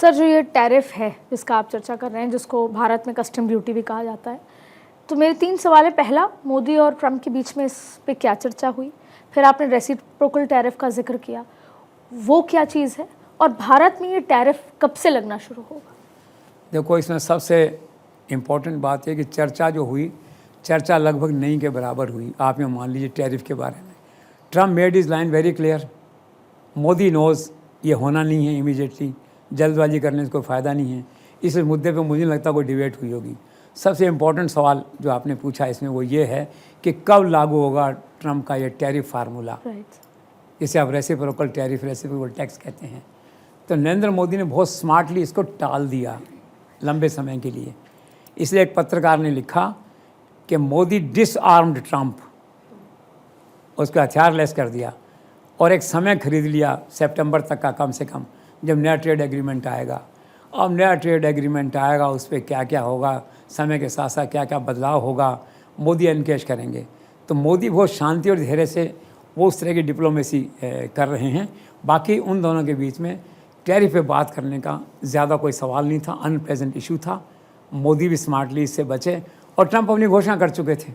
Sir जो ये tariff है जिसका आप चर्चा कर रहे हैं, जिसको भारत में कस्टम ड्यूटी भी कहा जाता है, तो मेरे 3 सवाल है। पहला, मोदी और ट्रंप के बीच में इस पे क्या चर्चा हुई? फिर आपने रेसिप्रोकल टैरिफ का जिक्र किया, वो क्या चीज़ है? और भारत में ये टैरिफ कब से लगना शुरू होगा? देखो, इसमें सबसे इम्पोर्टेंट बात है कि चर्चा जो हुई, चर्चा लगभग नहीं के बराबर हुई। आप ये मान लीजिए टैरिफ के बारे में Trump made his line very clear. Modi knows ये होना नहीं है इमीडिएटली, जल्दबाजी करने से कोई फ़ायदा नहीं है। इस मुद्दे पे मुझे नहीं लगता कोई डिबेट हुई होगी। सबसे इम्पोर्टेंट सवाल जो आपने पूछा इसमें वो ये है कि कब लागू होगा ट्रम्प का ये टैरिफ फार्मूला, जिसे आप रेसिप्रोकल टैरिफ, रेसिप्रोकल टैक्स कहते हैं। तो नरेंद्र मोदी ने बहुत स्मार्टली इसको टाल दिया लंबे समय के लिए। इसलिए एक पत्रकार ने लिखा कि मोदी डिसआर्म्ड ट्रम्प, उसको हथियार लेस कर दिया और एक समय खरीद लिया सितंबर तक का कम से कम, जब नया ट्रेड एग्रीमेंट आएगा। अब नया ट्रेड एग्रीमेंट आएगा, उस पर क्या क्या होगा, समय के साथ साथ क्या क्या बदलाव होगा, मोदी एनकेश करेंगे। तो मोदी बहुत शांति और धैर्य से वो उस तरह की डिप्लोमेसी कर रहे हैं। बाकी उन दोनों के बीच में टैरिफ पे बात करने का ज़्यादा कोई सवाल नहीं था, अनप्लेजेंट इशू था। मोदी भी स्मार्टली इससे बचे और ट्रंप अपनी घोषणा कर चुके थे।